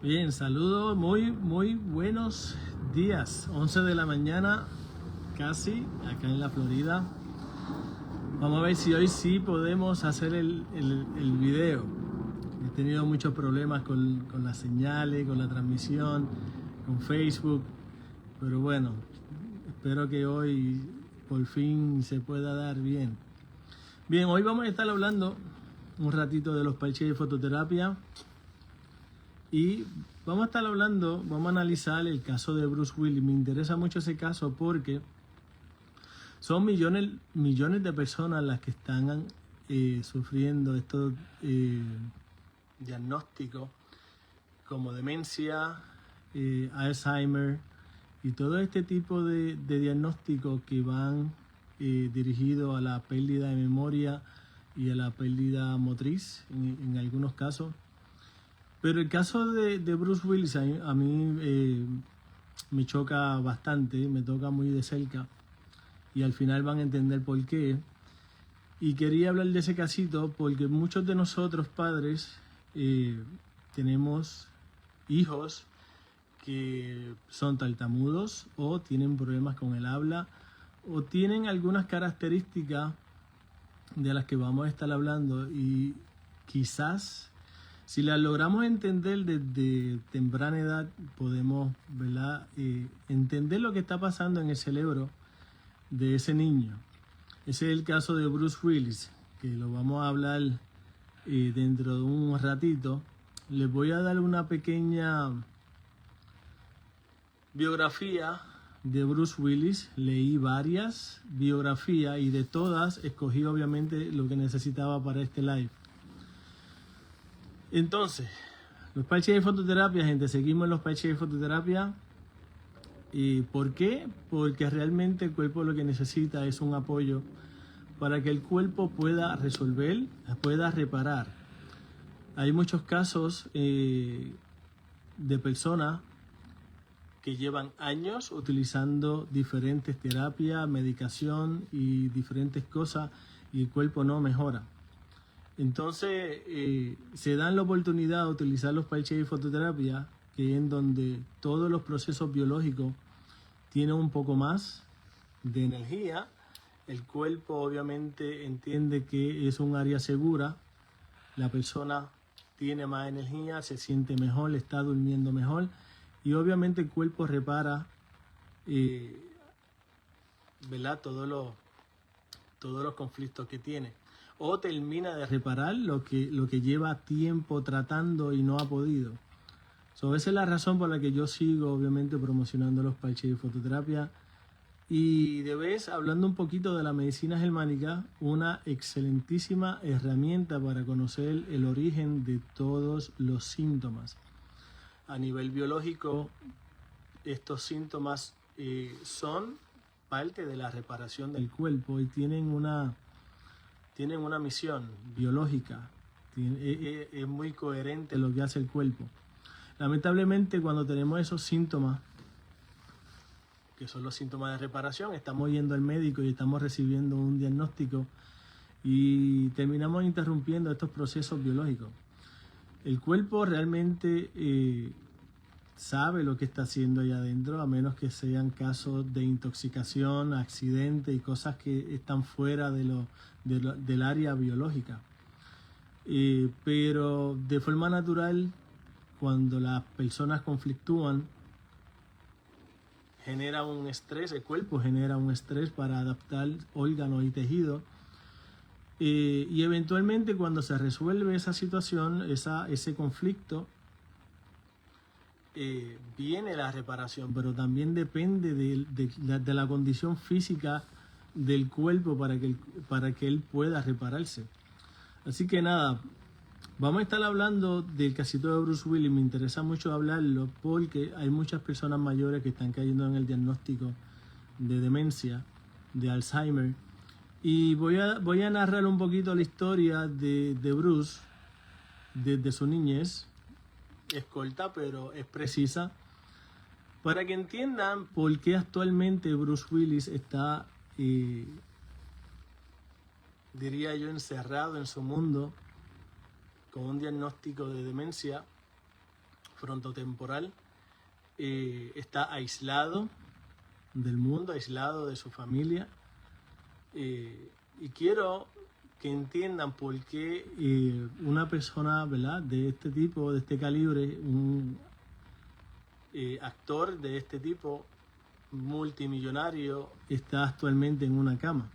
Bien, saludos, muy buenos días. 11 de la mañana, casi, acá en la Florida. Vamos a ver si hoy sí podemos hacer el video. He tenido muchos problemas con las señales, con la transmisión, con Facebook. Pero bueno, espero que hoy por fin se pueda dar bien. Bien, hoy vamos a estar hablando un ratito de los parches de fototerapia. Y vamos a estar hablando, vamos a analizar el caso de Bruce Willis. Me interesa mucho ese caso porque son millones de personas las que están sufriendo estos diagnósticos como demencia, Alzheimer y todo este tipo de diagnósticos que van dirigidos a la pérdida de memoria y a la pérdida motriz en algunos casos. Pero el caso de Bruce Willis a mí me choca bastante, me toca muy de cerca y al final van a entender por qué. Y quería hablar de ese casito porque muchos de nosotros padres tenemos hijos que son tartamudos o tienen problemas con el habla o tienen algunas características de las que vamos a estar hablando y quizás si las logramos entender desde temprana edad, podemos, ¿verdad?, entender lo que está pasando en el cerebro de ese niño. Ese es el caso de Bruce Willis, que lo vamos a hablar dentro de un ratito. Les voy a dar una pequeña biografía de Bruce Willis. Leí varias biografías y de todas escogí obviamente lo que necesitaba para este live. Entonces, los parches de fototerapia, gente, seguimos en los parches de fototerapia. ¿Y por qué? Porque realmente el cuerpo lo que necesita es un apoyo para que el cuerpo pueda resolver, pueda reparar. Hay muchos casos de personas que llevan años utilizando diferentes terapias, medicación y diferentes cosas y el cuerpo no mejora. Entonces se dan la oportunidad de utilizar los parches de fototerapia, que es en donde todos los procesos biológicos tienen un poco más de energía. El cuerpo obviamente entiende que es un área segura, la persona tiene más energía, se siente mejor, está durmiendo mejor y obviamente el cuerpo repara ¿verdad? Todos los conflictos que tiene. O termina de reparar lo que lleva tiempo tratando y no ha podido. Esa es la razón por la que yo sigo obviamente promocionando los parches de fototerapia. Y de vez, hablando un poquito de la medicina germánica, una excelentísima herramienta para conocer el origen de todos los síntomas. A nivel biológico, estos síntomas son parte de la reparación del cuerpo y tienen una misión biológica. Es muy coherente lo que hace el cuerpo. Lamentablemente, cuando tenemos esos síntomas, que son los síntomas de reparación, estamos yendo al médico y estamos recibiendo un diagnóstico y terminamos interrumpiendo estos procesos biológicos. El cuerpo realmente sabe lo que está haciendo allá adentro, a menos que sean casos de intoxicación, accidentes y cosas que están fuera del área biológica. Pero de forma natural, cuando las personas conflictúan, genera un estrés, el cuerpo genera un estrés para adaptar órganos y tejidos. Y eventualmente cuando se resuelve esa situación, ese conflicto, viene la reparación, pero también depende de la condición física del cuerpo para que él pueda repararse. Así que nada, vamos a estar hablando del casito de Bruce Willis. Me interesa mucho hablarlo porque hay muchas personas mayores que están cayendo en el diagnóstico de demencia, de Alzheimer. Y voy a narrar un poquito la historia de Bruce desde su niñez. Es corta, pero es precisa, para que entiendan por qué actualmente Bruce Willis está, diría yo, encerrado en su mundo con un diagnóstico de demencia frontotemporal, está aislado del mundo, aislado de su familia. Y quiero que entiendan por qué una persona, ¿verdad?, de este tipo, de este calibre, un actor de este tipo, multimillonario, está actualmente en una cama.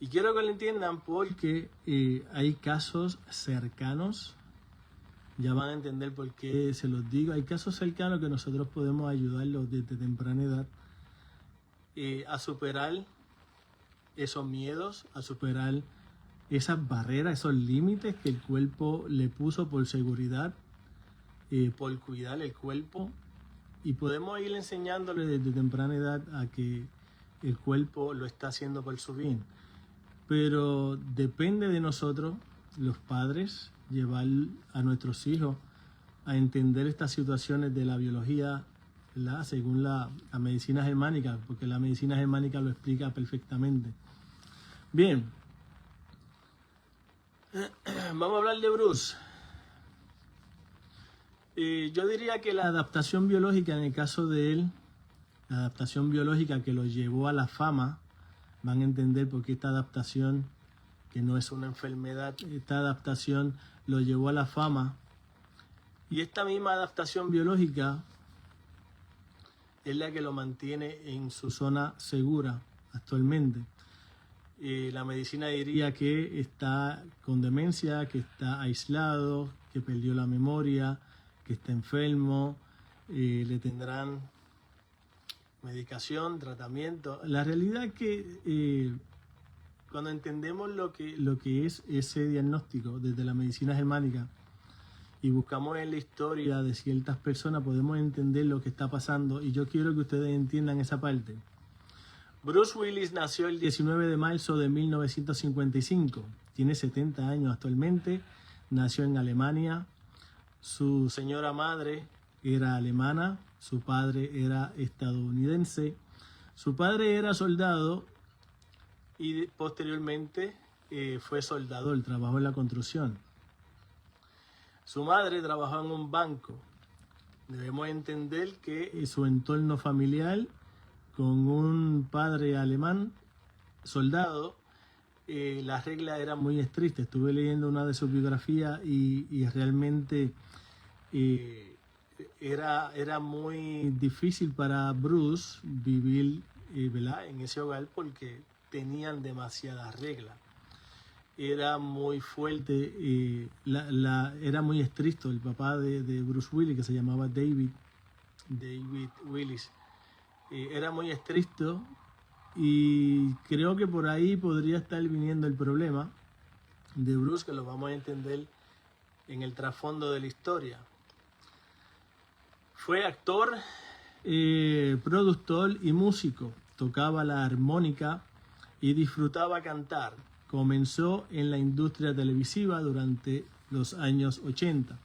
Y quiero que lo entiendan porque hay casos cercanos, ya van a entender por qué se los digo, hay casos cercanos que nosotros podemos ayudarlos desde temprana edad a superar esos miedos, a superar esas barreras, esos límites que el cuerpo le puso por seguridad, por cuidar el cuerpo. Y podemos ir enseñándole desde temprana edad a que el cuerpo lo está haciendo por su bien. Pero depende de nosotros, los padres, llevar a nuestros hijos a entender estas situaciones de la biología, ¿verdad?, según la medicina germánica, porque la medicina germánica lo explica perfectamente. Bien, vamos a hablar de Bruce. Yo diría que la adaptación biológica, en el caso de él, la adaptación biológica que lo llevó a la fama, van a entender por qué esta adaptación, que no es una enfermedad, esta adaptación lo llevó a la fama. Y esta misma adaptación biológica es la que lo mantiene en su zona segura actualmente. La medicina diría que está con demencia, que está aislado, que perdió la memoria, que está enfermo, le tendrán medicación, tratamiento. La realidad es que cuando entendemos lo que es ese diagnóstico desde la medicina germánica y buscamos en la historia de ciertas personas, podemos entender lo que está pasando, y yo quiero que ustedes entiendan esa parte. Bruce Willis nació el 19 de marzo de 1955, tiene 70 años actualmente, nació en Alemania, su señora madre era alemana, su padre era estadounidense, su padre era soldado y posteriormente fue soldador, trabajó en la construcción. Su madre trabajaba en un banco. Debemos entender que su entorno familiar, con un padre alemán, soldado, la regla era muy estricta. Estuve leyendo una de sus biografías y realmente era muy difícil para Bruce vivir ¿verdad?, en ese hogar porque tenían demasiadas reglas. Era muy fuerte, era muy estricto. El papá de Bruce Willis, que se llamaba David Willis, era muy estricto, y creo que por ahí podría estar viniendo el problema de Bruce, que lo vamos a entender en el trasfondo de la historia. Fue actor, productor y músico. Tocaba la armónica y disfrutaba cantar. Comenzó en la industria televisiva durante los años 80.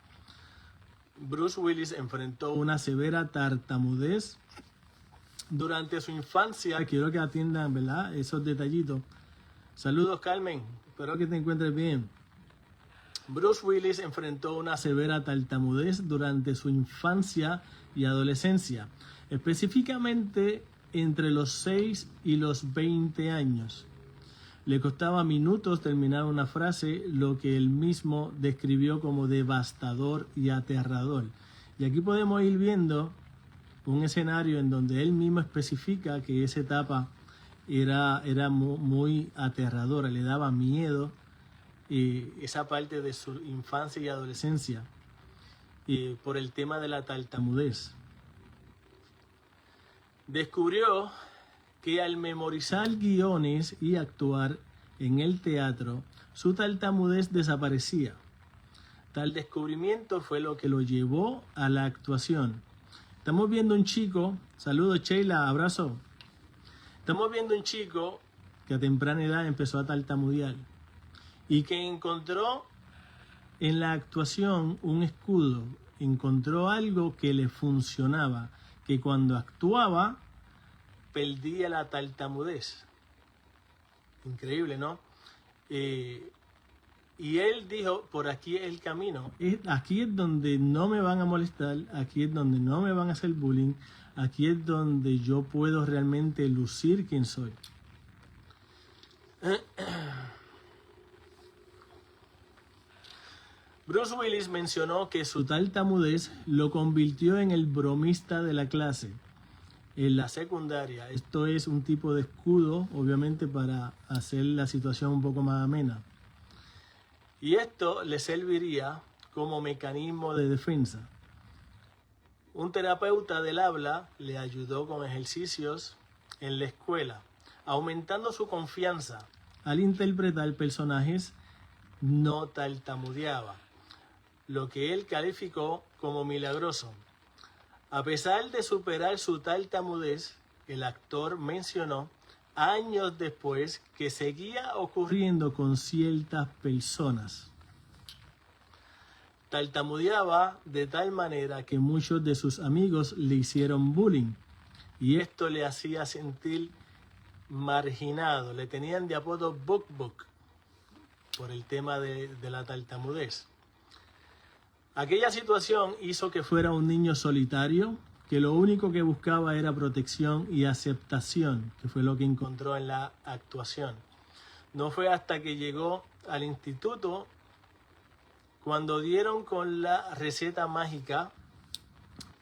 Bruce Willis enfrentó una severa tartamudez durante su infancia. Quiero que atiendan, ¿verdad?, esos detallitos. Saludos, Carmen. Espero que te encuentres bien. Bruce Willis enfrentó una severa tartamudez durante su infancia y adolescencia, específicamente entre los 6 y los 20 años. Le costaba minutos terminar una frase, lo que él mismo describió como devastador y aterrador. Y aquí podemos ir viendo un escenario en donde él mismo especifica que esa etapa era muy aterradora, le daba miedo esa parte de su infancia y adolescencia por el tema de la tartamudez. Descubrió que al memorizar guiones y actuar en el teatro, su tartamudez desaparecía. Tal descubrimiento fue lo que lo llevó a la actuación. Estamos viendo un chico, saludos Sheila, abrazo. Estamos viendo un chico que a temprana edad empezó a tartamudear y que encontró en la actuación un escudo, encontró algo que le funcionaba, que cuando actuaba perdía la tartamudez. Increíble, ¿no? Y él dijo, por aquí es el camino. Aquí es donde no me van a molestar, aquí es donde no me van a hacer bullying, aquí es donde yo puedo realmente lucir quién soy. Bruce Willis mencionó que su tartamudez lo convirtió en el bromista de la clase en la secundaria. Esto es un tipo de escudo, obviamente, para hacer la situación un poco más amena. Y esto le serviría como mecanismo de defensa. Un terapeuta del habla le ayudó con ejercicios en la escuela, aumentando su confianza. Al interpretar personajes, no tartamudeaba, lo que él calificó como milagroso. A pesar de superar su tartamudez, el actor mencionó años después que seguía ocurriendo con ciertas personas. Tartamudeaba de tal manera que muchos de sus amigos le hicieron bullying y esto le hacía sentir marginado. Le tenían de apodo Buk Buk por el tema de la tartamudez. Aquella situación hizo que fuera un niño solitario, que lo único que buscaba era protección y aceptación, que fue lo que encontró en la actuación. No fue hasta que llegó al instituto cuando dieron con la receta mágica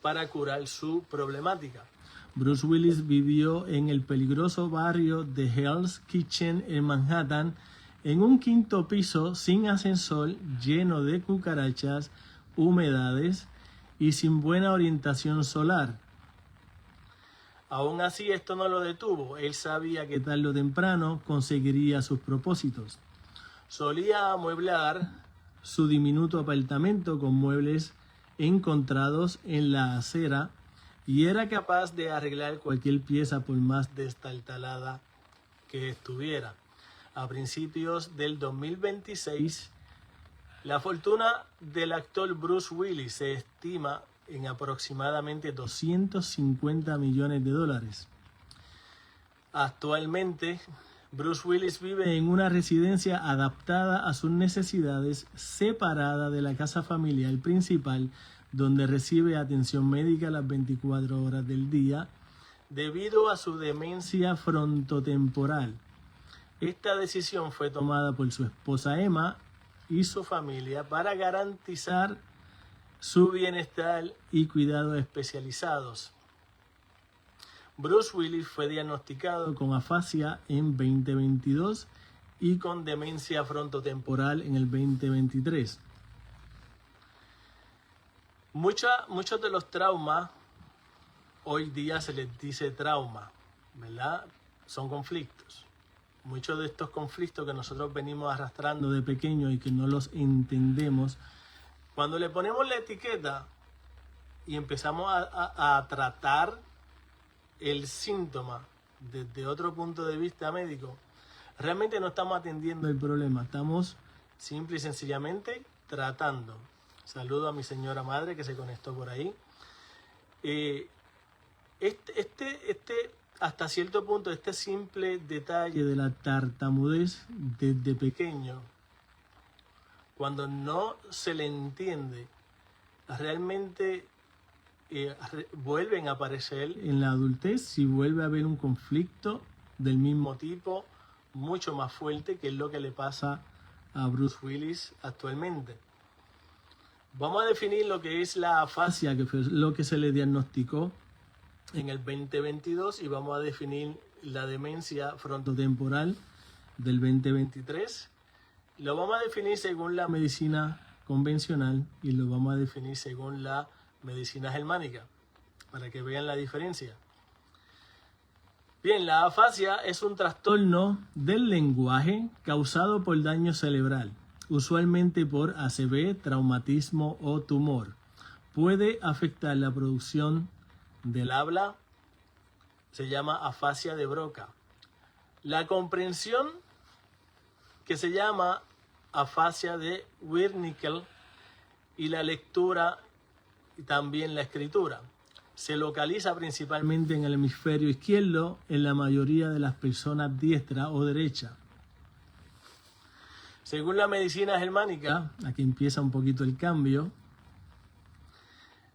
para curar su problemática. Bruce Willis vivió en el peligroso barrio de Hell's Kitchen en Manhattan, en un quinto piso sin ascensor, lleno de cucarachas, humedades y sin buena orientación solar. Aún así, esto no lo detuvo. Él sabía que tarde o temprano conseguiría sus propósitos. Solía amueblar su diminuto apartamento con muebles encontrados en la acera y era capaz de arreglar cualquier pieza por más destartalada que estuviera. A principios del 2026, la fortuna del actor Bruce Willis se estima en aproximadamente $250 millones. Actualmente, Bruce Willis vive en una residencia adaptada a sus necesidades, separada de la casa familiar principal, donde recibe atención médica las 24 horas del día, debido a su demencia frontotemporal. Esta decisión fue tomada por su esposa Emma y su familia para garantizar su bienestar y cuidados especializados. Bruce Willis fue diagnosticado con afasia en 2022 y con demencia frontotemporal en el 2023. Muchos de los traumas, hoy día se les dice trauma, ¿verdad? Son conflictos. Muchos de estos conflictos que nosotros venimos arrastrando de pequeños y que no los entendemos, cuando le ponemos la etiqueta y empezamos a tratar el síntoma desde otro punto de vista médico, realmente no estamos atendiendo el problema, estamos simple y sencillamente tratando. Saludo a mi señora madre que se conectó por ahí. Hasta cierto punto, este simple detalle de la tartamudez desde pequeño, cuando no se le entiende, realmente vuelven a aparecer en la adultez si vuelve a haber un conflicto del mismo tipo, mucho más fuerte, que es lo que le pasa a Bruce Willis actualmente. Vamos a definir lo que es la afasia, que fue lo que se le diagnosticó en el 2022, y vamos a definir la demencia frontotemporal del 2023. Lo vamos a definir según la medicina convencional y lo vamos a definir según la medicina germánica, para que vean la diferencia. Bien, la afasia es un trastorno del lenguaje causado por daño cerebral, usualmente por ACV, traumatismo o tumor. Puede afectar la producción del habla, se llama afasia de Broca. La comprensión, que se llama afasia de Wernicke, y la lectura y también la escritura. Se localiza principalmente en el hemisferio izquierdo en la mayoría de las personas diestra o derecha. Según la medicina germánica, aquí empieza un poquito el cambio.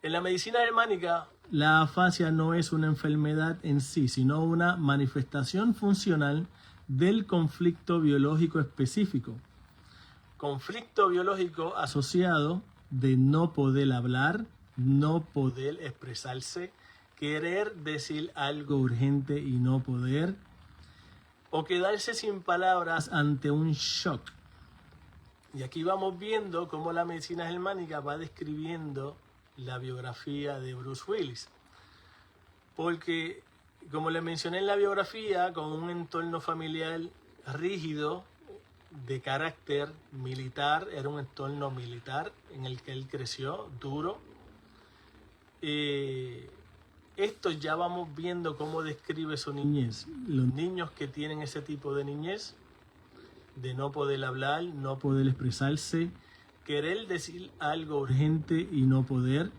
En la medicina germánica, la afasia no es una enfermedad en sí, sino una manifestación funcional del conflicto biológico específico. Conflicto biológico asociado de no poder hablar, no poder expresarse, querer decir algo urgente y no poder, o quedarse sin palabras ante un shock. Y aquí vamos viendo cómo la medicina germánica va describiendo la biografía de Bruce Willis. Porque, como le mencioné en la biografía, con un entorno familiar rígido, de carácter militar, era un entorno militar en el que él creció, duro. Esto ya vamos viendo cómo describe su niñez. Los niños que tienen ese tipo de niñez, de no poder hablar, no poder expresarse, querer decir algo urgente y no poder,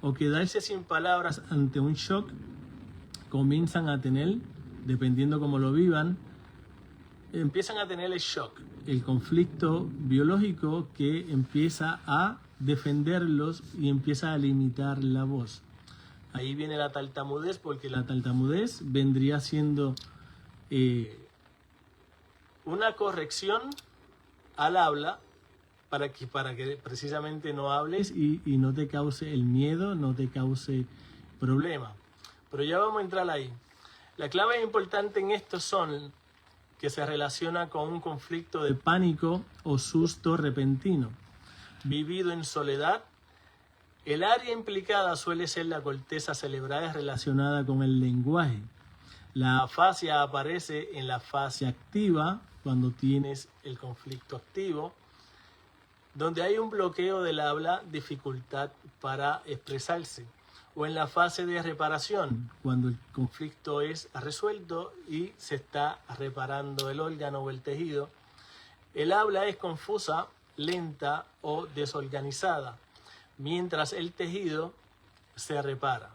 o quedarse sin palabras ante un shock, comienzan a tener, dependiendo cómo lo vivan, empiezan a tener el shock, el conflicto biológico que empieza a defenderlos y empieza a limitar la voz. Ahí viene la tartamudez, porque la tartamudez vendría siendo una corrección al habla para que precisamente no hables y no te cause el miedo, no te cause problema. Pero ya vamos a entrar ahí. La clave importante en esto son que se relaciona con un conflicto de pánico o susto repentino, vivido en soledad. El área implicada suele ser la corteza cerebral relacionada con el lenguaje. La afasia aparece en la fase activa, cuando tienes el conflicto activo, donde hay un bloqueo del habla, dificultad para expresarse, o en la fase de reparación, cuando el conflicto es resuelto y se está reparando el órgano o el tejido. El habla es confusa, lenta o desorganizada, mientras el tejido se repara.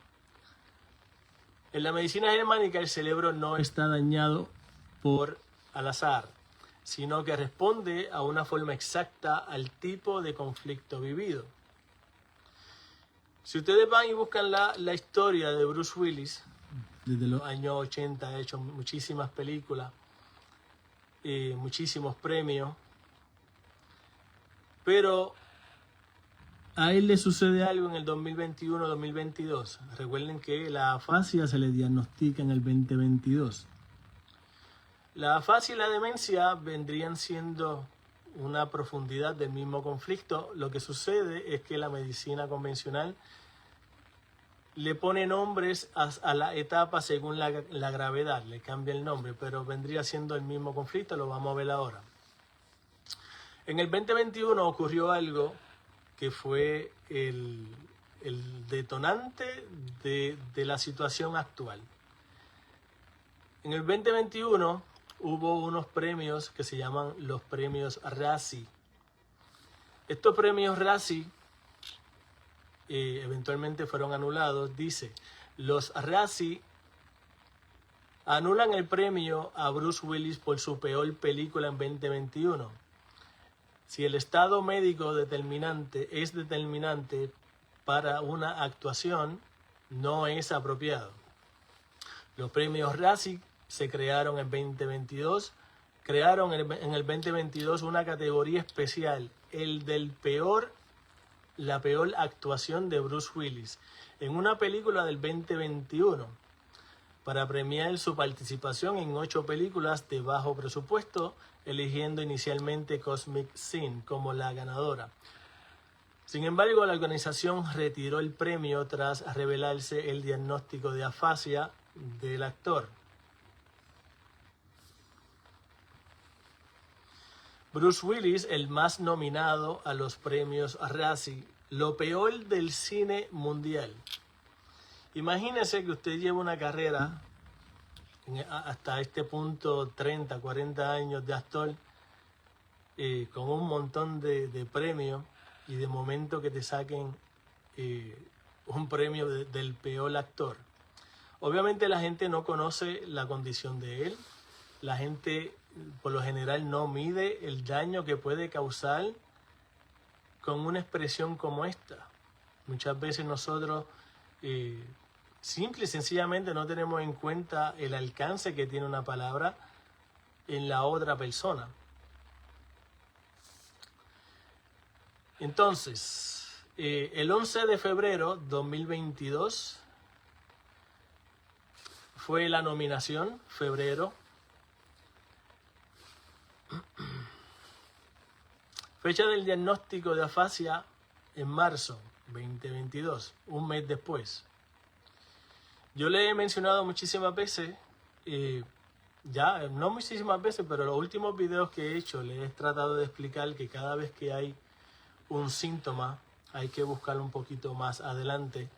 En la medicina germánica el cerebro no está dañado al azar, sino que responde a una forma exacta al tipo de conflicto vivido. Si ustedes van y buscan la historia de Bruce Willis, desde los años 80 ha hecho muchísimas películas, muchísimos premios, pero a él le sucede algo en el 2021-2022. Recuerden que la afasia se le diagnostica en el 2022. La afasia y la demencia vendrían siendo una profundidad del mismo conflicto. Lo que sucede es que la medicina convencional le pone nombres a la etapa según la gravedad, le cambia el nombre, pero vendría siendo el mismo conflicto, lo vamos a ver ahora. En el 2021 ocurrió algo que fue el detonante de la situación actual. En el 2021 hubo unos premios que se llaman los premios Razzie. Estos premios Razzie eventualmente fueron anulados. Dice, los Razzie anulan el premio a Bruce Willis por su peor película en 2021. Si el estado médico es determinante para una actuación, no es apropiado. Los premios Razzie se crearon en 2022. Crearon en el 2022 una categoría especial, la peor actuación de Bruce Willis en una película del 2021, para premiar su participación en 8 películas de bajo presupuesto, eligiendo inicialmente Cosmic Sin como la ganadora. Sin embargo, la organización retiró el premio tras revelarse el diagnóstico de afasia del actor. Bruce Willis, el más nominado a los premios Razzie, lo peor del cine mundial. Imagínese que usted lleva una carrera hasta este punto, 30, 40 años de actor, con un montón de premios, y de momento que te saquen un premio del peor actor. Obviamente la gente no conoce la condición de él, la gente por lo general no mide el daño que puede causar con una expresión como esta. Muchas veces nosotros simple y sencillamente no tenemos en cuenta el alcance que tiene una palabra en la otra persona. Entonces, el 11 de febrero 2022 fue la nominación, febrero. Fecha del diagnóstico de afasia en marzo 2022, un mes después. Yo le he mencionado muchísimas veces, ya no muchísimas veces, pero los últimos videos que he hecho le he tratado de explicar que cada vez que hay un síntoma hay que buscar un poquito más adelante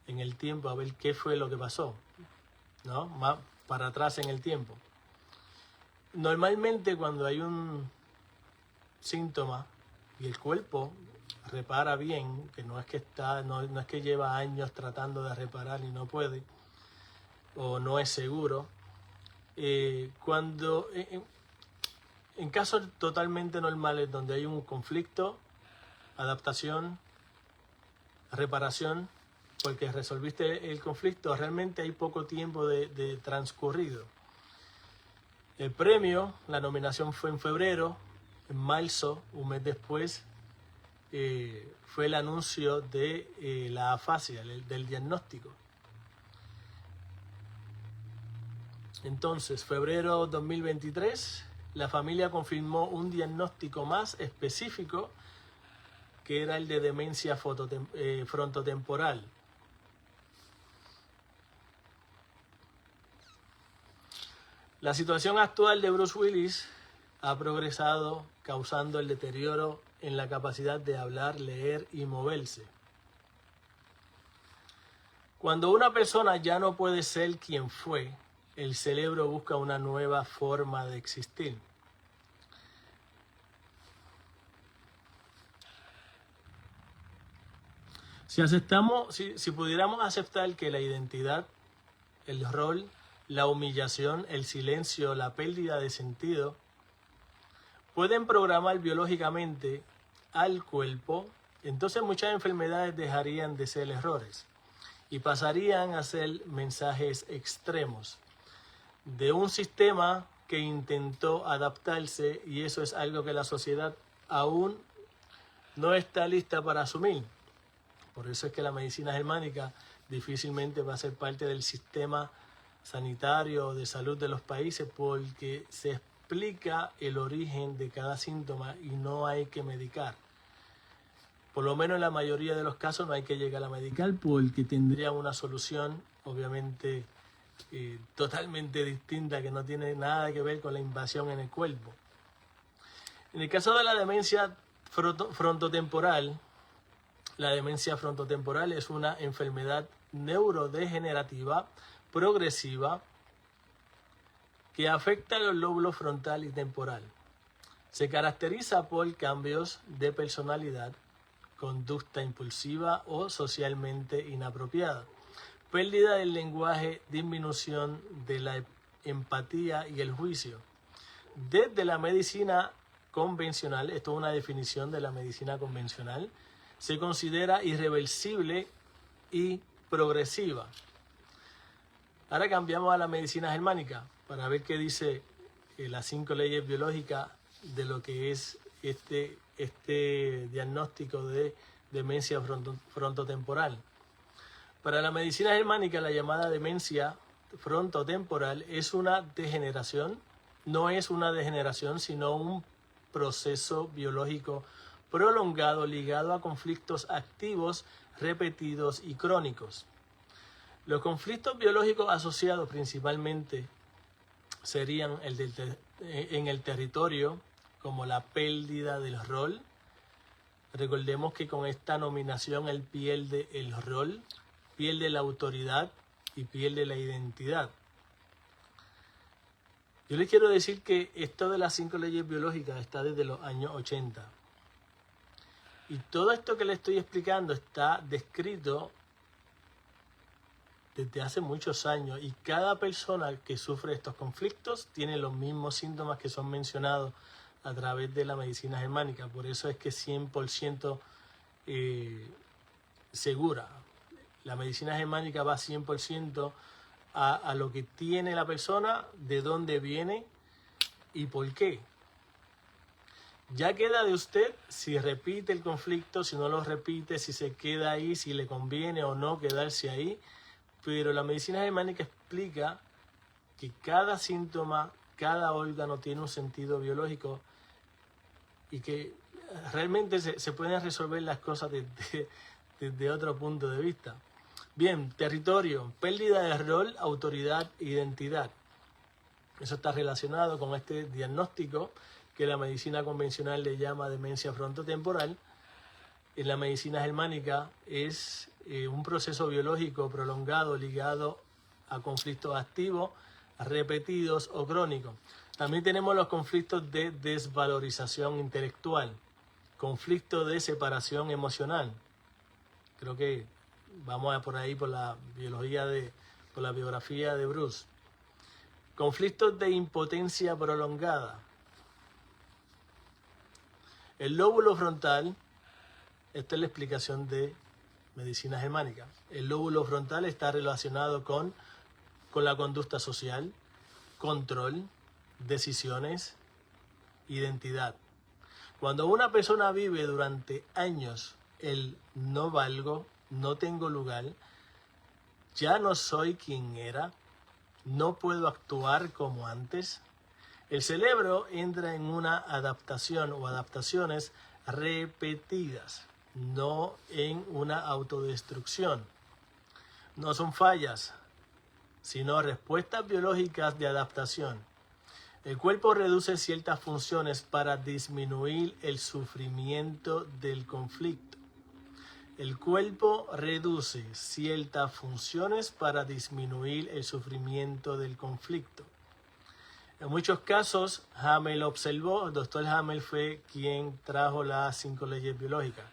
en el tiempo a ver qué fue lo que pasó, ¿no? Más para atrás en el tiempo. Normalmente cuando hay un síntoma y el cuerpo repara bien, que no es que no es que lleva años tratando de reparar y no puede, o no es seguro, cuando en casos totalmente normales donde hay un conflicto, adaptación, reparación, porque resolviste el conflicto, realmente hay poco tiempo de transcurrido. El premio, la nominación fue en febrero. En marzo, un mes después, fue el anuncio de la afasia, del diagnóstico. Entonces, febrero 2023, la familia confirmó un diagnóstico más específico, que era el de demencia frontotemporal. La situación actual de Bruce Willis ha progresado, causando el deterioro en la capacidad de hablar, leer y moverse. Cuando una persona ya no puede ser quien fue, el cerebro busca una nueva forma de existir. Si pudiéramos aceptar que la identidad, el rol, la humillación, el silencio, la pérdida de sentido, pueden programar biológicamente al cuerpo, entonces muchas enfermedades dejarían de ser errores y pasarían a ser mensajes extremos de un sistema que intentó adaptarse, y eso es algo que la sociedad aún no está lista para asumir. Por eso es que la medicina germánica difícilmente va a ser parte del sistema sanitario de salud de los países, porque se explica el origen de cada síntoma y no hay que medicar. Por lo menos en la mayoría de los casos no hay que llegar a medicar, porque tendría una solución obviamente totalmente distinta, que no tiene nada que ver con la invasión en el cuerpo. En el caso de la demencia frontotemporal, la demencia frontotemporal es una enfermedad neurodegenerativa progresiva que afecta a los lóbulos frontal y temporal. Se caracteriza por cambios de personalidad, conducta impulsiva o socialmente inapropiada, pérdida del lenguaje, disminución de la empatía y el juicio. Desde la medicina convencional, esto es una definición de la medicina convencional, se considera irreversible y progresiva. Ahora cambiamos a la medicina germánica para ver qué dice las 5 leyes biológicas de lo que es este diagnóstico de demencia frontotemporal. Para la medicina germánica, la llamada demencia frontotemporal es una degeneración, no es una degeneración, sino un proceso biológico prolongado ligado a conflictos activos, repetidos y crónicos. Los conflictos biológicos asociados principalmente serían en el territorio, como la pérdida del rol. Recordemos que con esta nominación él pierde el rol, pierde la autoridad y pierde la identidad. Yo les quiero decir que esto de las 5 leyes biológicas está desde los años 80. Y todo esto que les estoy explicando está descrito desde hace muchos años, y cada persona que sufre estos conflictos tiene los mismos síntomas que son mencionados a través de la medicina germánica. Por eso es que es 100% segura. La medicina germánica va 100% a lo que tiene la persona, de dónde viene y por qué. Ya queda de usted si repite el conflicto, si no lo repite, si se queda ahí, si le conviene o no quedarse ahí. Pero la medicina germánica explica que cada síntoma, cada órgano tiene un sentido biológico y que realmente se pueden resolver las cosas desde otro punto de vista. Bien, territorio, pérdida de rol, autoridad, identidad. Eso está relacionado con este diagnóstico que la medicina convencional le llama demencia frontotemporal. En la medicina germánica es un proceso biológico prolongado ligado a conflictos activos, repetidos o crónicos. También tenemos los conflictos de desvalorización intelectual, conflicto de separación emocional. Creo que vamos a por ahí por la biografía de Bruce. Conflictos de impotencia prolongada. El lóbulo frontal, esta es la explicación de medicina germánica. El lóbulo frontal está relacionado con la conducta social, control, decisiones, identidad. Cuando una persona vive durante años el no valgo, no tengo lugar, ya no soy quien era, no puedo actuar como antes, el cerebro entra en una adaptación o adaptaciones repetidas, no en una autodestrucción. No son fallas, sino respuestas biológicas de adaptación. El cuerpo reduce ciertas funciones para disminuir el sufrimiento del conflicto. El cuerpo reduce ciertas funciones para disminuir el sufrimiento del conflicto. En muchos casos, Hamel observó, el doctor Hamel fue quien trajo las 5 leyes biológicas.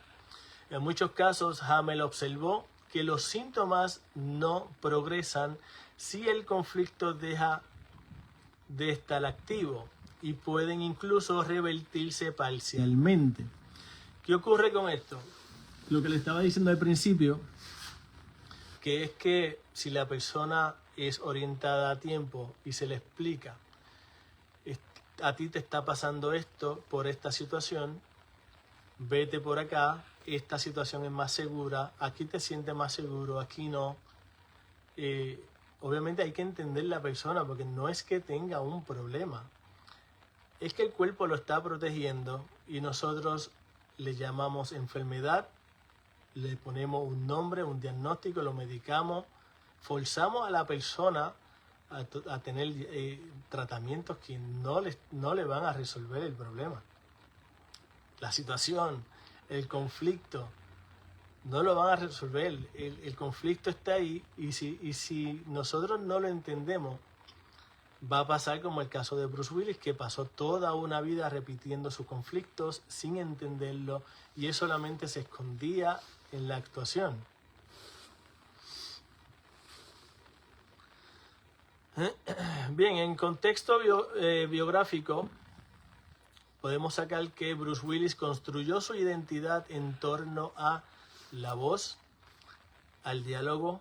En muchos casos, Hamel observó que los síntomas no progresan si el conflicto deja de estar activo y pueden incluso revertirse parcialmente. ¿Qué ocurre con esto? Lo que le estaba diciendo al principio, que es que si la persona es orientada a tiempo y se le explica, a ti te está pasando esto por esta situación, vete por acá, esta situación es más segura, aquí te sientes más seguro, aquí no. Obviamente hay que entender la persona porque no es que tenga un problema, es que el cuerpo lo está protegiendo y nosotros le llamamos enfermedad, le ponemos un nombre, un diagnóstico, lo medicamos, forzamos a la persona a tener tratamientos que no le van a resolver el problema. La situación, el conflicto, no lo van a resolver. El conflicto está ahí y si nosotros no lo entendemos, va a pasar como el caso de Bruce Willis, que pasó toda una vida repitiendo sus conflictos sin entenderlo y él solamente se escondía en la actuación. Bien, en contexto biográfico, podemos sacar que Bruce Willis construyó su identidad en torno a la voz, al diálogo,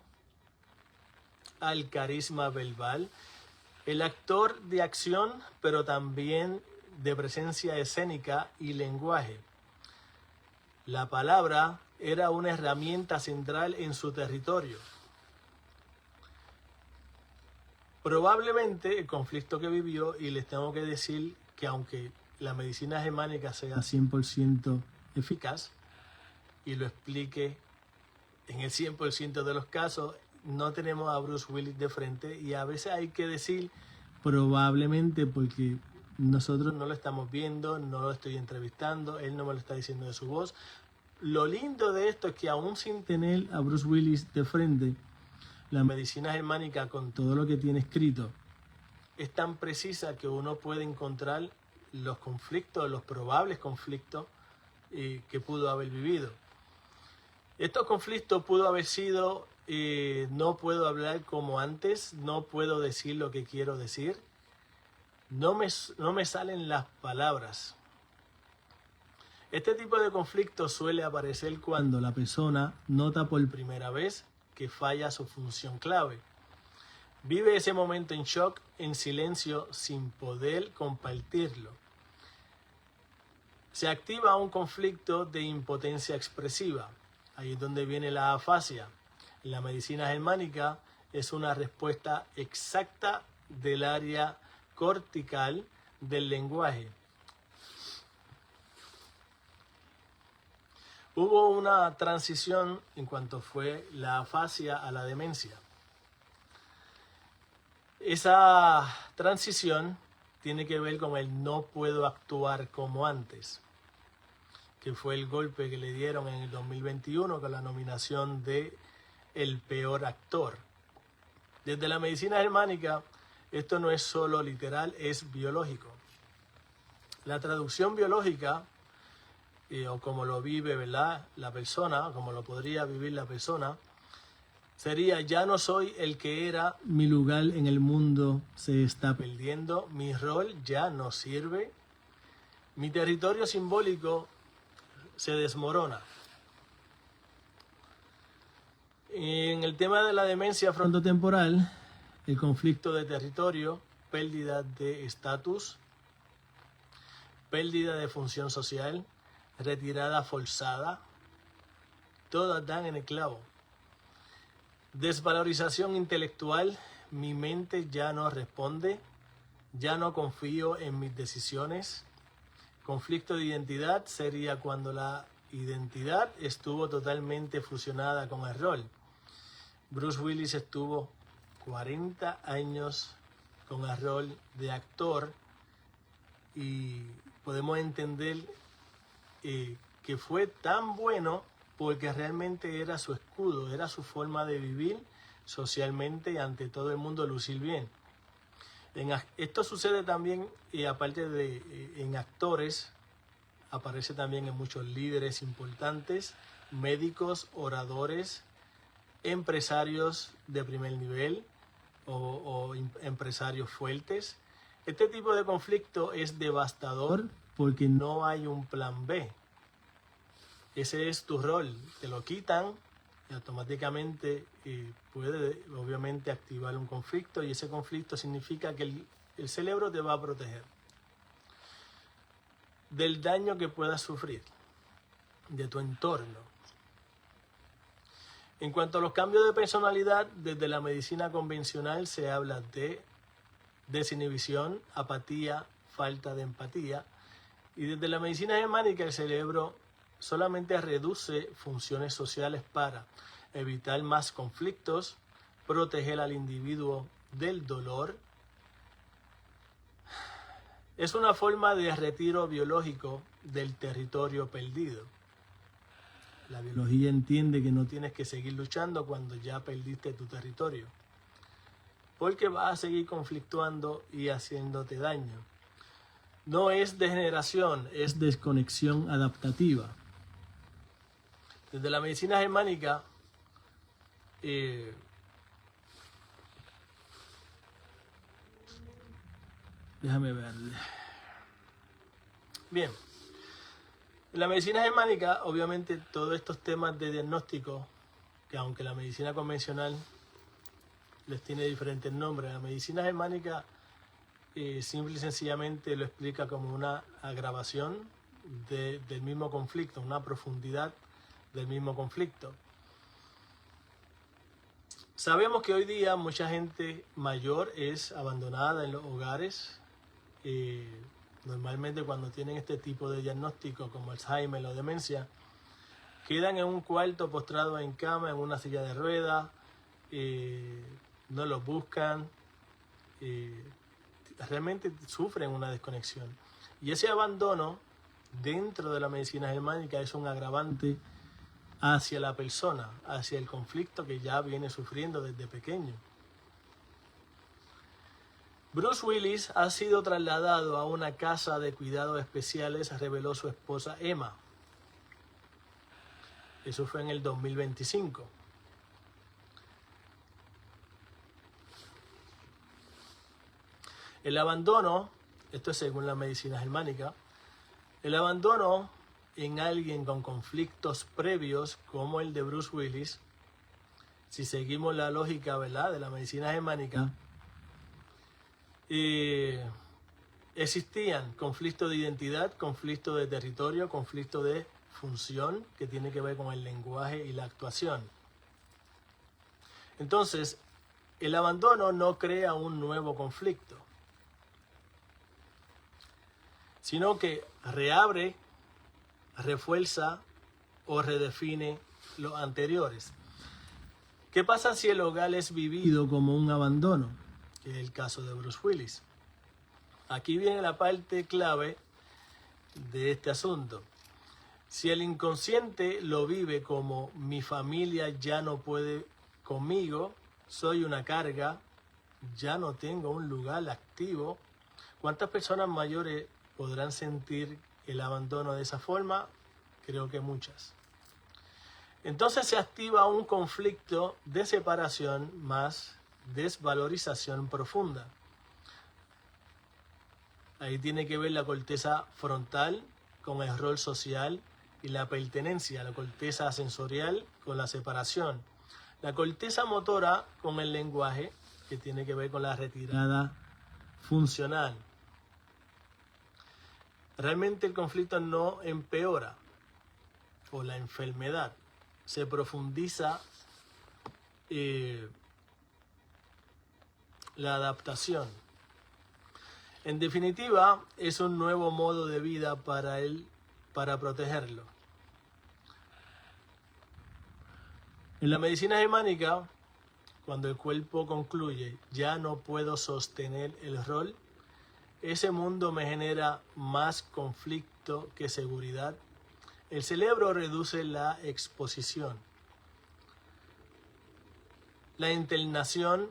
al carisma verbal, el actor de acción, pero también de presencia escénica y lenguaje. La palabra era una herramienta central en su territorio. Probablemente el conflicto que vivió, y les tengo que decir que aunque la medicina germánica sea 100% eficaz y lo explique en el 100% de los casos, no tenemos a Bruce Willis de frente y a veces hay que decir probablemente porque nosotros no lo estamos viendo, no lo estoy entrevistando, él no me lo está diciendo de su voz. Lo lindo de esto es que aún sin tener a Bruce Willis de frente, la medicina germánica con todo lo que tiene escrito es tan precisa que uno puede encontrar los conflictos, los probables conflictos que pudo haber vivido. Estos conflictos pudo haber sido no puedo hablar como antes, no puedo decir lo que quiero decir, no me salen las palabras. Este tipo de conflicto suele aparecer cuando la persona nota por primera vez que falla su función clave. Vive ese momento en shock, en silencio, sin poder compartirlo. Se activa un conflicto de impotencia expresiva. Ahí es donde viene la afasia. En la medicina germánica es una respuesta exacta del área cortical del lenguaje. Hubo una transición en cuanto fue la afasia a la demencia. Esa transición tiene que ver con el no puedo actuar como antes, que fue el golpe que le dieron en el 2021 con la nominación de el peor actor. Desde la medicina germánica, esto no es solo literal, es biológico. La traducción biológica, o como lo vive, ¿verdad?, la persona, como lo podría vivir la persona, sería: ya no soy el que era, mi lugar en el mundo se está perdiendo, mi rol ya no sirve, mi territorio simbólico se desmorona. En el tema de la demencia frontotemporal, el conflicto de territorio, pérdida de estatus, pérdida de función social, retirada forzada, todas dan en el clavo. Desvalorización intelectual, mi mente ya no responde, ya no confío en mis decisiones. Conflicto de identidad sería cuando la identidad estuvo totalmente fusionada con el rol. Bruce Willis estuvo 40 años con el rol de actor y podemos entender que fue tan bueno porque realmente era su escudo, era su forma de vivir socialmente y ante todo el mundo lucir bien. Esto sucede también, aparte de en actores, aparece también en muchos líderes importantes, médicos, oradores, empresarios de primer nivel o empresarios fuertes. Este tipo de conflicto es devastador porque no hay un plan B. Ese es tu rol, te lo quitan y automáticamente puede obviamente activar un conflicto, y ese conflicto significa que el cerebro te va a proteger del daño que puedas sufrir de tu entorno. En cuanto a los cambios de personalidad, desde la medicina convencional se habla de desinhibición, apatía, falta de empatía, y desde la medicina germánica el cerebro solamente reduce funciones sociales para evitar más conflictos, proteger al individuo del dolor. Es una forma de retiro biológico del territorio perdido. La biología entiende que no tienes que seguir luchando cuando ya perdiste tu territorio, porque vas a seguir conflictuando y haciéndote daño. No es degeneración, es desconexión adaptativa. Desde la medicina germánica, déjame ver. Bien. En la medicina germánica, obviamente, todos estos temas de diagnóstico, que aunque la medicina convencional les tiene diferentes nombres, la medicina germánica simple y sencillamente lo explica como una agravación del mismo conflicto, una profundidad del mismo conflicto. Sabemos que hoy día mucha gente mayor es abandonada en los hogares. Normalmente cuando tienen este tipo de diagnóstico como Alzheimer o demencia, quedan en un cuarto postrados en cama, en una silla de ruedas, no los buscan, realmente sufren una desconexión. Y ese abandono dentro de la medicina germánica es un agravante hacia la persona, hacia el conflicto que ya viene sufriendo desde pequeño. Bruce Willis ha sido trasladado a una casa de cuidados especiales, reveló su esposa Emma. Eso fue en el 2025. El abandono, esto es según la medicina germánica, el abandono en alguien con conflictos previos como el de Bruce Willis, si seguimos la lógica, ¿verdad?, de la medicina germánica, existían conflictos de identidad, conflictos de territorio, conflictos de función que tiene que ver con el lenguaje y la actuación. Entonces, el abandono no crea un nuevo conflicto, sino que reabre, refuerza o redefine los anteriores. ¿Qué pasa si el hogar es vivido como un abandono? Que es el caso de Bruce Willis. Aquí viene la parte clave de este asunto. Si el inconsciente lo vive como mi familia ya no puede conmigo, soy una carga, ya no tengo un lugar activo, ¿cuántas personas mayores podrán sentir el abandono de esa forma? Creo que muchas. Entonces se activa un conflicto de separación más desvalorización profunda. Ahí tiene que ver la corteza frontal con el rol social y la pertenencia, la corteza sensorial con la separación, la corteza motora con el lenguaje, que tiene que ver con la retirada funcional. Realmente el conflicto no empeora, o la enfermedad, se profundiza la adaptación. En definitiva, es un nuevo modo de vida para él, para protegerlo. En la medicina germánica, cuando el cuerpo concluye, ya no puedo sostener el rol, ese mundo me genera más conflicto que seguridad. El cerebro reduce la exposición. La internación,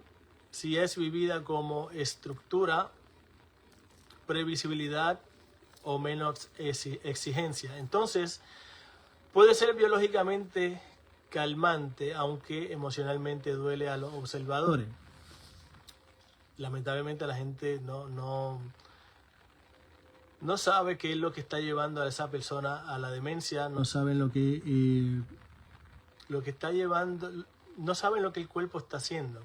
si es vivida como estructura, previsibilidad o menos exigencia. Entonces, puede ser biológicamente calmante, aunque emocionalmente duele a los observadores. Lamentablemente la gente no sabe qué es lo que está llevando a esa persona a la demencia, no saben lo que está llevando, no saben lo que el cuerpo está haciendo.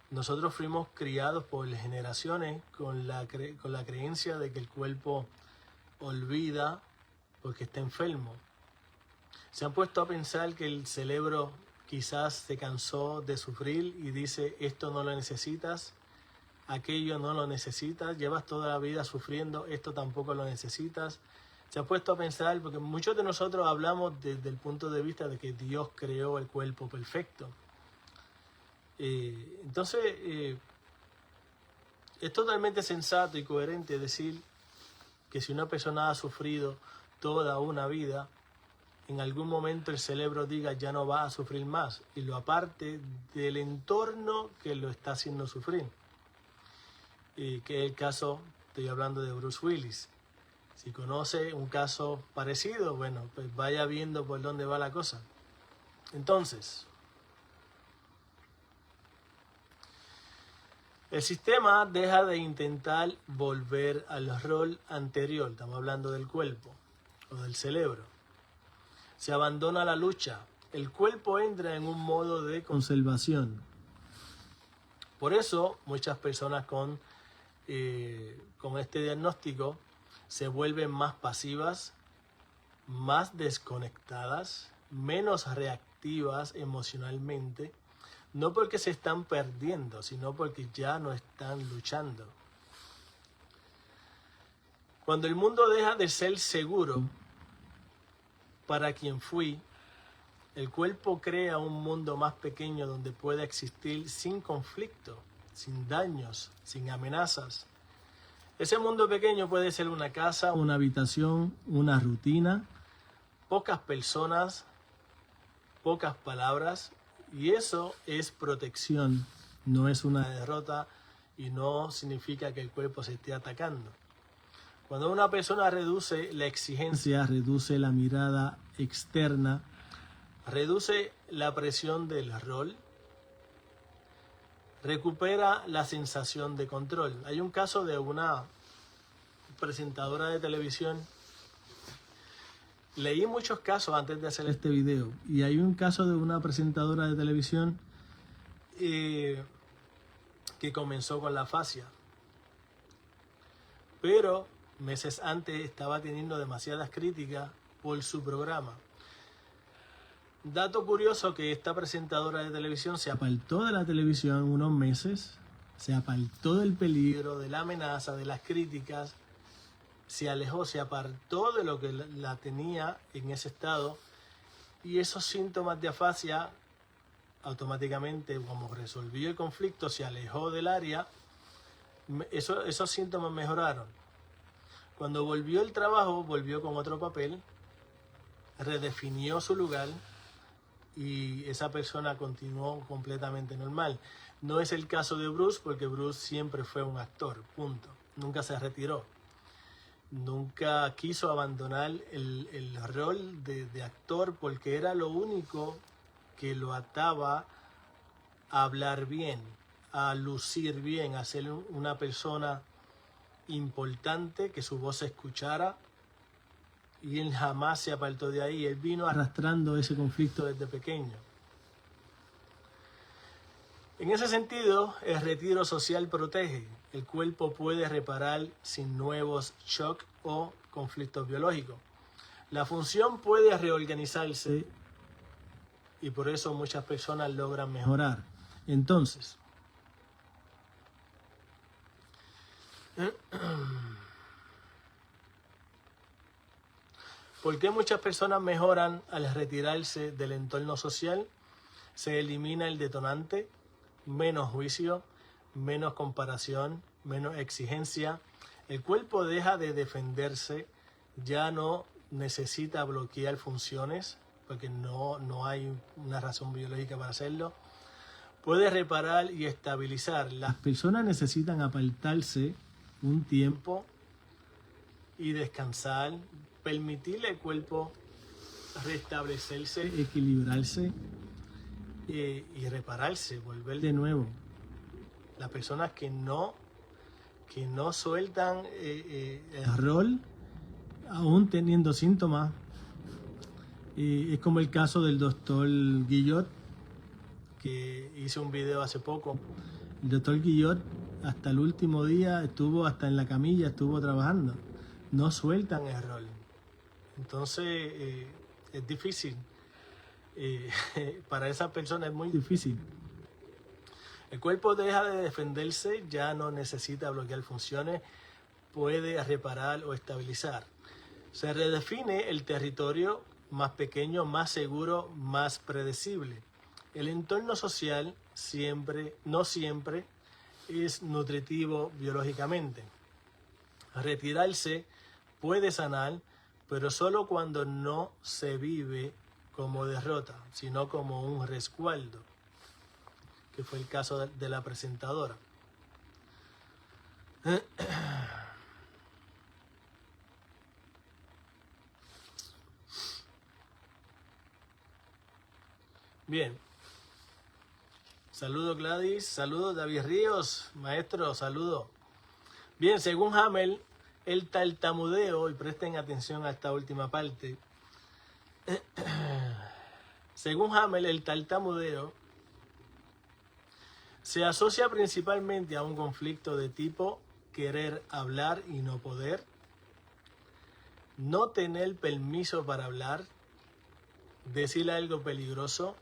Nosotros fuimos criados por generaciones con la creencia de que el cuerpo olvida porque está enfermo. Se han puesto a pensar que el cerebro quizás se cansó de sufrir y dice, esto no lo necesitas, aquello no lo necesitas, llevas toda la vida sufriendo, esto tampoco lo necesitas. Se ha puesto a pensar, porque muchos de nosotros hablamos desde el punto de vista de que Dios creó el cuerpo perfecto. Entonces, es totalmente sensato y coherente decir que si una persona ha sufrido toda una vida, en algún momento el cerebro diga ya no va a sufrir más y lo aparte del entorno que lo está haciendo sufrir. Que es el caso, estoy hablando de Bruce Willis. Si conoce un caso parecido, bueno, pues vaya viendo por dónde va la cosa. Entonces, el sistema deja de intentar volver al rol anterior, estamos hablando del cuerpo o del cerebro. Se abandona la lucha, el cuerpo entra en un modo de conservación. Por eso muchas personas con este diagnóstico se vuelven más pasivas, más desconectadas, menos reactivas emocionalmente, no porque se están perdiendo, sino porque ya no están luchando. Cuando el mundo deja de ser seguro para quien fui, el cuerpo crea un mundo más pequeño donde pueda existir sin conflicto, sin daños, sin amenazas. Ese mundo pequeño puede ser una casa, una habitación, una rutina, pocas personas, pocas palabras, y eso es protección, no es una derrota y no significa que el cuerpo se esté atacando. Cuando una persona reduce la exigencia, reduce la mirada externa, reduce la presión del rol, recupera la sensación de control. Hay un caso de una presentadora de televisión. Leí muchos casos antes de hacer este video y hay un caso de una presentadora de televisión que comenzó con la afasia, pero meses antes estaba teniendo demasiadas críticas por su programa. Dato curioso, que esta presentadora de televisión se apartó de la televisión unos meses, se apartó del peligro, de la amenaza, de las críticas, se alejó, se apartó de lo que la tenía en ese estado, y esos síntomas de afasia automáticamente, como resolvió el conflicto, se alejó del área, esos síntomas mejoraron. Cuando volvió al trabajo, volvió con otro papel, redefinió su lugar y esa persona continuó completamente normal. No es el caso de Bruce, porque Bruce siempre fue un actor, punto. Nunca se retiró. Nunca quiso abandonar el rol de actor, porque era lo único que lo ataba a hablar bien, a lucir bien, a ser una persona importante, que su voz se escuchara, y él jamás se apartó de ahí. Él vino arrastrando ese conflicto desde pequeño. En ese sentido, el retiro social protege. El cuerpo puede reparar sin nuevos shocks o conflictos biológicos. La función puede reorganizarse y por eso muchas personas logran mejorar. Entonces, ¿por qué muchas personas mejoran al retirarse del entorno social? Se elimina el detonante, menos juicio, menos comparación, menos exigencia. El cuerpo deja de defenderse, ya no necesita bloquear funciones, porque no hay una razón biológica para hacerlo. Puede reparar y estabilizar. Las personas necesitan apartarse un tiempo y descansar, permitirle al cuerpo restablecerse, equilibrarse y repararse, volver de nuevo. Las personas que no sueltan el rol, aún teniendo síntomas, es como el caso del doctor Guillot, que hice un video hace poco. El doctor Guillot hasta el último día estuvo hasta en la camilla, estuvo trabajando. No sueltan el rol. Entonces es difícil. Para esa persona es muy difícil. El cuerpo deja de defenderse, ya no necesita bloquear funciones, puede reparar o estabilizar. Se redefine el territorio, más pequeño, más seguro, más predecible. El entorno social no siempre es nutritivo biológicamente. Retirarse puede sanar, pero solo cuando no se vive como derrota, sino como un resguardo, que fue el caso de la presentadora. Bien. Saludos Gladys, saludos David Ríos, maestro, saludos. Bien, según Hamel, el tartamudeo, y presten atención a esta última parte, según Hamel, el tartamudeo se asocia principalmente a un conflicto de tipo querer hablar y no poder, no tener permiso para hablar, decir algo peligroso,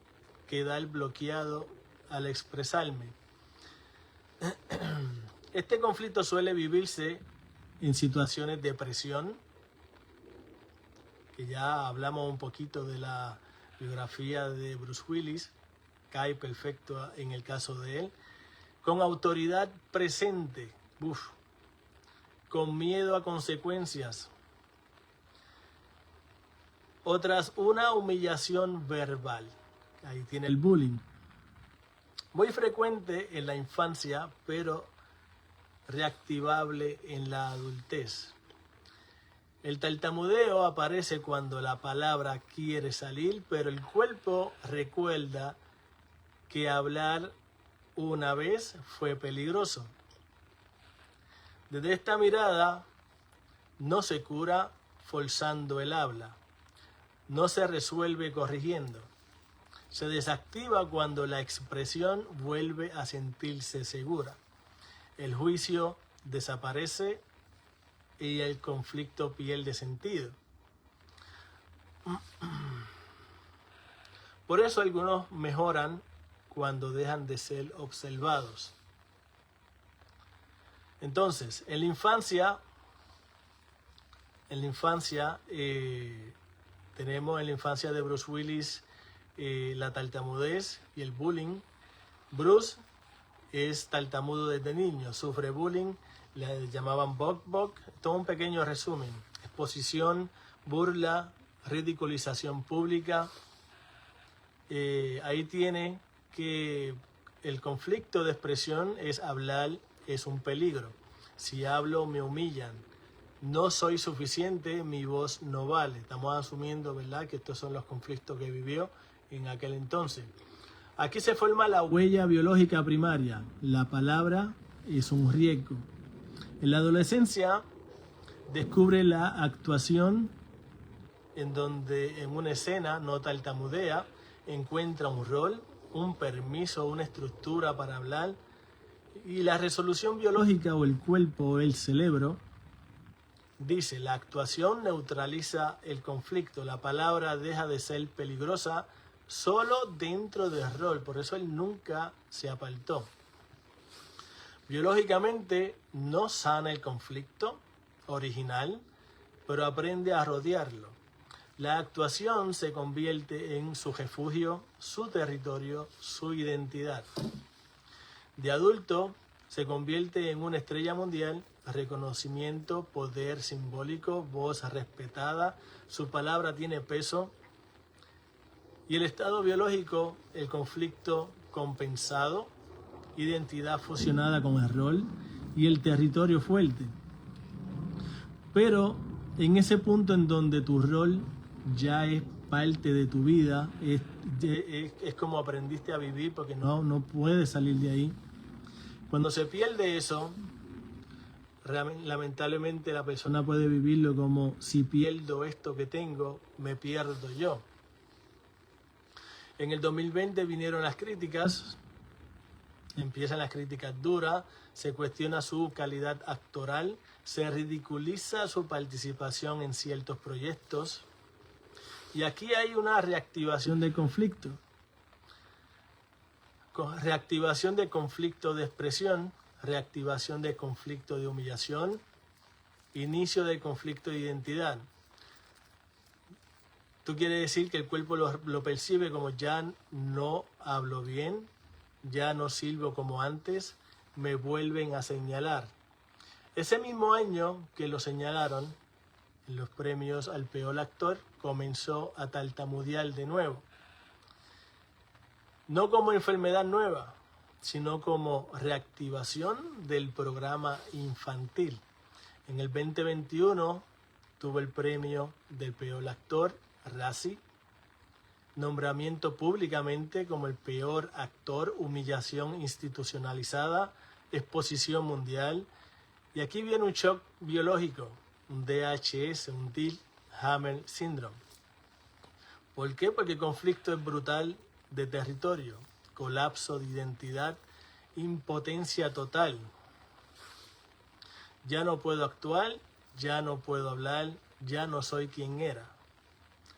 quedar bloqueado al expresarme. Este conflicto suele vivirse en situaciones de presión, que ya hablamos un poquito de la biografía de Bruce Willis, cae perfecto en el caso de él, con autoridad presente, con miedo a consecuencias, o tras una humillación verbal. Ahí tiene el bullying. Muy frecuente en la infancia, pero reactivable en la adultez. El tartamudeo aparece cuando la palabra quiere salir, pero el cuerpo recuerda que hablar una vez fue peligroso. Desde esta mirada no se cura forzando el habla, no se resuelve corrigiendo, se desactiva cuando la expresión vuelve a sentirse segura. El juicio desaparece y el conflicto pierde sentido. Por eso algunos mejoran cuando dejan de ser observados. Entonces, en la infancia tenemos en la infancia de Bruce Willis la tartamudez y el bullying. Bruce es tartamudo desde niño, sufre bullying, le llamaban Bok. Todo un pequeño resumen: exposición, burla, ridiculización pública. Ahí tiene que el conflicto de expresión es hablar, es un peligro. Si hablo me humillan. No soy suficiente, mi voz no vale. Estamos asumiendo, ¿verdad?, que estos son los conflictos que vivió en aquel entonces. Aquí se forma la huella biológica primaria. La palabra es un riesgo. En la adolescencia descubre la actuación en donde en una escena no tartamudea, encuentra un rol, un permiso, una estructura para hablar, y la resolución biológica o el cuerpo o el cerebro dice: la actuación neutraliza el conflicto, la palabra deja de ser peligrosa solo dentro del rol. Por eso él nunca se apartó. Biológicamente no sana el conflicto original, pero aprende a rodearlo. La actuación se convierte en su refugio, su territorio, su identidad. De adulto se convierte en una estrella mundial, reconocimiento, poder simbólico, voz respetada, su palabra tiene peso. Y el estado biológico, el conflicto compensado, identidad fusionada con el rol y el territorio fuerte. Pero en ese punto en donde tu rol ya es parte de tu vida, es como aprendiste a vivir, porque no puedes salir de ahí. Cuando se pierde eso, lamentablemente la persona puede vivirlo como: si pierdo esto que tengo, me pierdo yo. En el 2020 vinieron las críticas, empiezan las críticas duras, se cuestiona su calidad actoral, se ridiculiza su participación en ciertos proyectos. Y aquí hay una reactivación del conflicto. Reactivación de conflicto de expresión, reactivación de conflicto de humillación, inicio del conflicto de identidad. Tú quieres decir que el cuerpo lo percibe como: ya no hablo bien, ya no sirvo como antes, me vuelven a señalar. Ese mismo año que lo señalaron en los premios al peor actor, comenzó a tartamudear de nuevo. No como enfermedad nueva, sino como reactivación del programa infantil. En el 2021 tuvo el premio del peor actor, Razzie, nombramiento públicamente como el peor actor, humillación institucionalizada, exposición mundial. Y aquí viene un shock biológico, un DHS, un Dill-Hammer Syndrome. ¿Por qué? Porque el conflicto es brutal de territorio, colapso de identidad, impotencia total. Ya no puedo actuar, ya no puedo hablar, ya no soy quien era.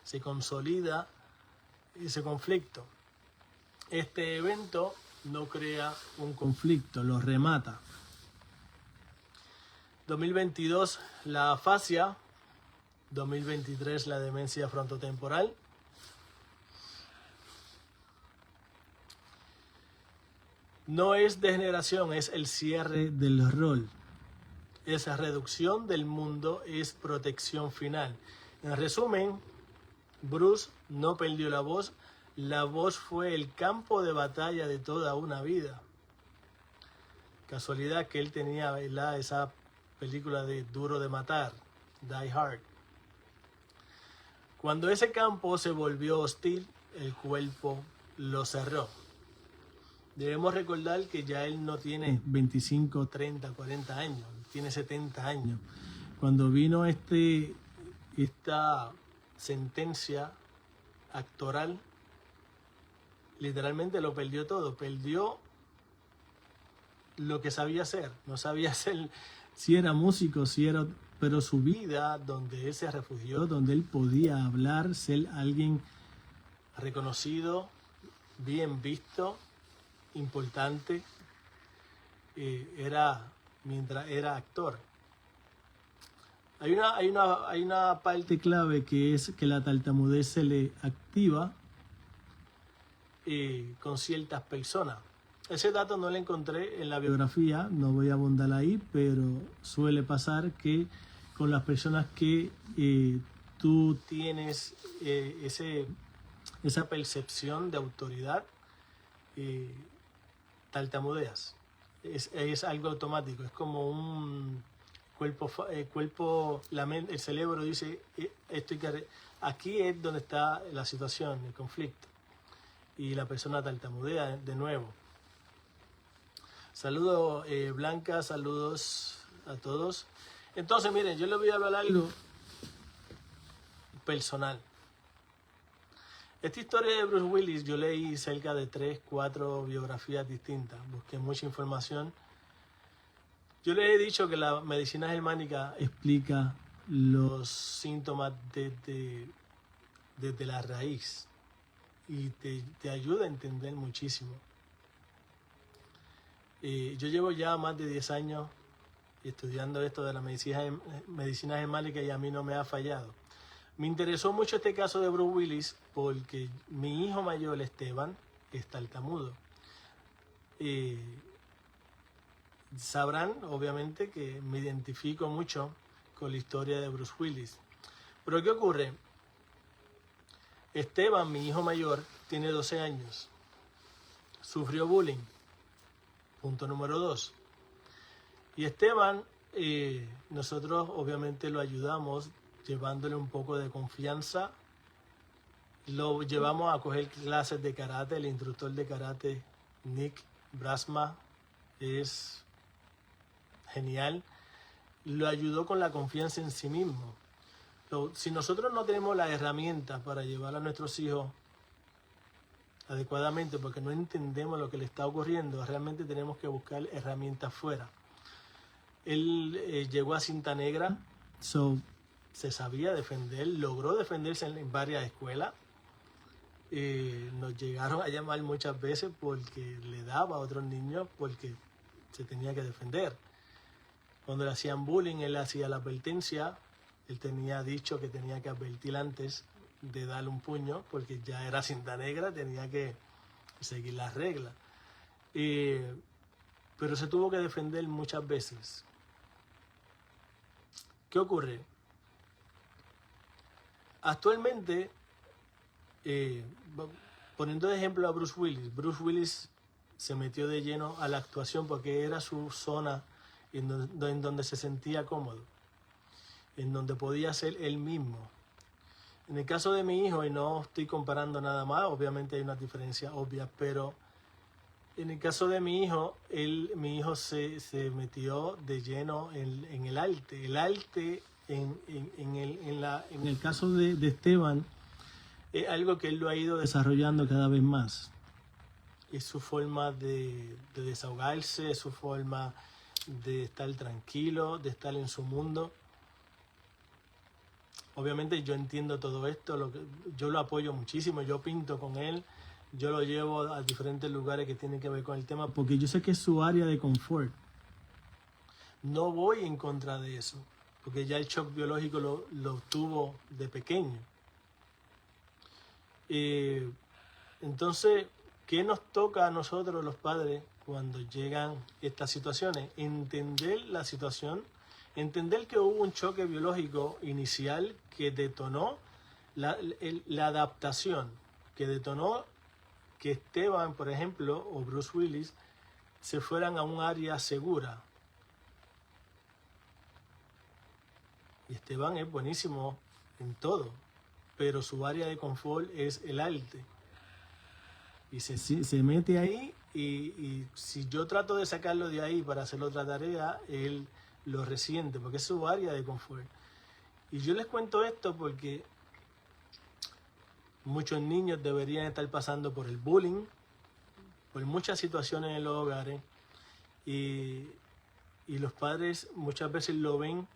Se consolida ese conflicto. Este evento no crea un conflicto, lo remata. 2022 la afasia, 2023 la demencia frontotemporal. No es degeneración, es el cierre del rol. Esa reducción del mundo es protección final. En resumen, Bruce no perdió la voz fue el campo de batalla de toda una vida. Casualidad que él tenía, ¿verdad?, esa película de Duro de Matar, Die Hard. Cuando ese campo se volvió hostil, el cuerpo lo cerró. Debemos recordar que ya él no tiene 25, 30, 40 años, tiene 70 años. Cuando vino esta sentencia actoral, literalmente lo perdió todo, perdió lo que sabía hacer, no sabía hacer, si era músico, pero su vida, donde él se refugió, donde él podía hablar, ser alguien reconocido, bien visto, importante, era mientras era actor. Hay una parte clave que es que la tartamudez se le activa con ciertas personas. Ese dato no lo encontré en la biografía, no voy a abundar ahí, pero suele pasar que con las personas que tú tienes esa percepción de autoridad, tartamudeas. Es algo automático, es como un el cerebro dice, aquí es donde está la situación, el conflicto. Y la persona tartamudea de nuevo. Saludos Blanca, saludos a todos. Entonces, miren, yo les voy a hablar algo personal. Esta historia de Bruce Willis, yo leí cerca de 3, 4 biografías distintas, busqué mucha información. Yo les he dicho que la medicina germánica explica los síntomas desde la raíz y te ayuda a entender muchísimo. Yo llevo ya más de 10 años estudiando esto de la medicina germánica y a mí no me ha fallado. Me interesó mucho este caso de Bruce Willis porque mi hijo mayor, Esteban, es tartamudo. Sabrán, obviamente, que me identifico mucho con la historia de Bruce Willis. Pero ¿qué ocurre? Esteban, mi hijo mayor, tiene 12 años. Sufrió bullying. Punto número 2. Y Esteban, nosotros obviamente lo ayudamos llevándole un poco de confianza. Lo llevamos a coger clases de karate. El instructor de karate, Nick Brasma, es genial. Lo ayudó con la confianza en sí mismo. Si nosotros no tenemos las herramientas para llevar a nuestros hijos adecuadamente porque no entendemos lo que le está ocurriendo, realmente tenemos que buscar herramientas fuera. Él llegó a cinta negra, se sabía defender, logró defenderse en varias escuelas. Nos llegaron a llamar muchas veces porque le daba a otros niños porque se tenía que defender. Cuando le hacían bullying, él hacía la advertencia. Él tenía dicho que tenía que advertir antes de darle un puño porque ya era cinta negra, tenía que seguir las reglas. Pero se tuvo que defender muchas veces. ¿Qué ocurre? Actualmente, poniendo de ejemplo a Bruce Willis se metió de lleno a la actuación porque era su zona en donde se sentía cómodo, en donde podía ser él mismo. En el caso de mi hijo, y no estoy comparando nada más, obviamente hay una diferencia obvia, pero en el caso de mi hijo, mi hijo se metió de lleno en el arte. El arte, en el caso de Esteban, es algo que él lo ha ido desarrollando cada vez más. Es su forma de desahogarse, es su forma de estar tranquilo, de estar en su mundo. Obviamente yo entiendo todo esto, yo lo apoyo muchísimo, yo pinto con él, yo lo llevo a diferentes lugares que tienen que ver con el tema, porque yo sé que es su área de confort. No voy en contra de eso, porque ya el shock biológico lo tuvo de pequeño. Entonces, ¿qué nos toca a nosotros los padres cuando llegan estas situaciones? Entender la situación, entender que hubo un choque biológico inicial que detonó la adaptación, que detonó que Esteban, por ejemplo, o Bruce Willis, se fueran a un área segura. Y Esteban es buenísimo en todo, pero su área de confort es el arte. Y se mete ahí y si yo trato de sacarlo de ahí para hacer otra tarea, él lo resiente porque es su área de confort. Y yo les cuento esto porque muchos niños deberían estar pasando por el bullying, por muchas situaciones en los hogares, y los padres muchas veces lo ven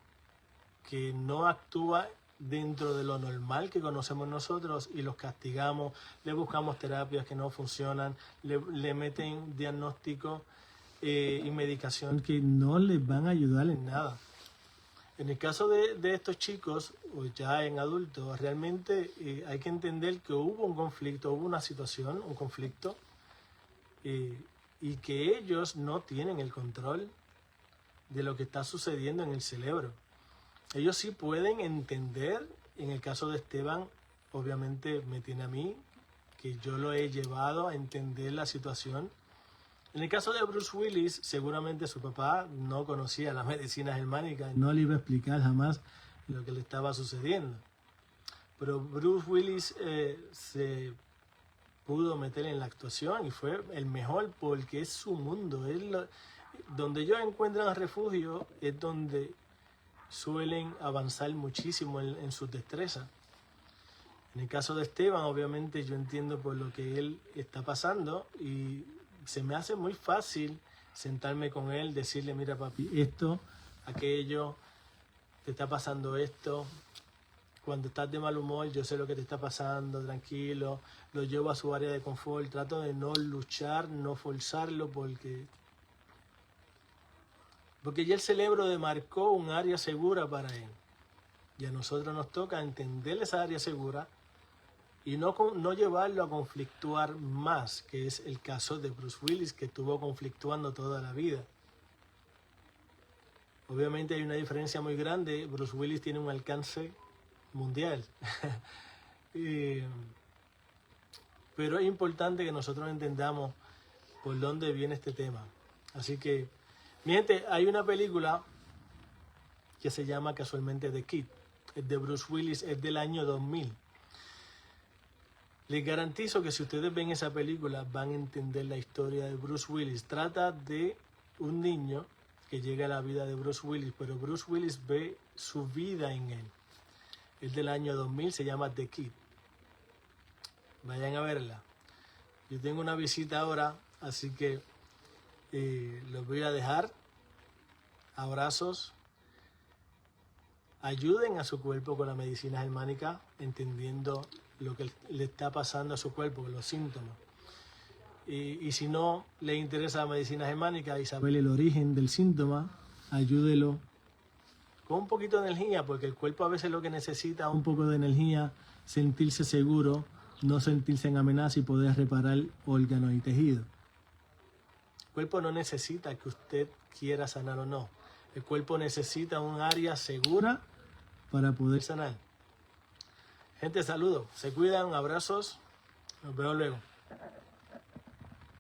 que no actúa dentro de lo normal que conocemos nosotros y los castigamos, le buscamos terapias que no funcionan, le meten diagnósticos y medicación que no les van a ayudar en nada. En el caso de estos chicos, o ya en adultos, realmente hay que entender que hubo un conflicto, hubo una situación, un conflicto, y que ellos no tienen el control de lo que está sucediendo en el cerebro. Ellos sí pueden entender, en el caso de Esteban, obviamente me tiene a mí, que yo lo he llevado a entender la situación. En el caso de Bruce Willis, seguramente su papá no conocía las medicinas germánicas, no le iba a explicar jamás lo que le estaba sucediendo. Pero Bruce Willis se pudo meter en la actuación y fue el mejor porque es su mundo. Donde ellos encuentran refugio es donde suelen avanzar muchísimo en sus destrezas. En el caso de Esteban, obviamente yo entiendo por lo que él está pasando y se me hace muy fácil sentarme con él, decirle, mira papi, esto, aquello, te está pasando esto. Cuando estás de mal humor, yo sé lo que te está pasando, tranquilo. Lo llevo a su área de confort, trato de no luchar, no forzarlo porque ya el cerebro demarcó un área segura para él. Y a nosotros nos toca entender esa área segura y no llevarlo a conflictuar más, que es el caso de Bruce Willis, que estuvo conflictuando toda la vida. Obviamente hay una diferencia muy grande. Bruce Willis tiene un alcance mundial. Pero es importante que nosotros entendamos por dónde viene este tema. Así que, mi gente, hay una película que se llama casualmente The Kid. Es de Bruce Willis, es del año 2000. Les garantizo que si ustedes ven esa película van a entender la historia de Bruce Willis. Trata de un niño que llega a la vida de Bruce Willis, pero Bruce Willis ve su vida en él. Es del año 2000, se llama The Kid. Vayan a verla. Yo tengo una visita ahora, así que los voy a dejar. Abrazos. Ayuden a su cuerpo con la medicina germánica, entendiendo lo que le está pasando a su cuerpo, los síntomas. Y si no le interesa la medicina germánica y saber el origen del síntoma, ayúdelo con un poquito de energía, porque el cuerpo a veces lo que necesita es un poco de energía, sentirse seguro, no sentirse en amenaza y poder reparar órganos y tejidos. El cuerpo no necesita que usted quiera sanar o no. El cuerpo necesita un área segura para poder sanar. Gente, saludos. Se cuidan, abrazos. Nos vemos luego.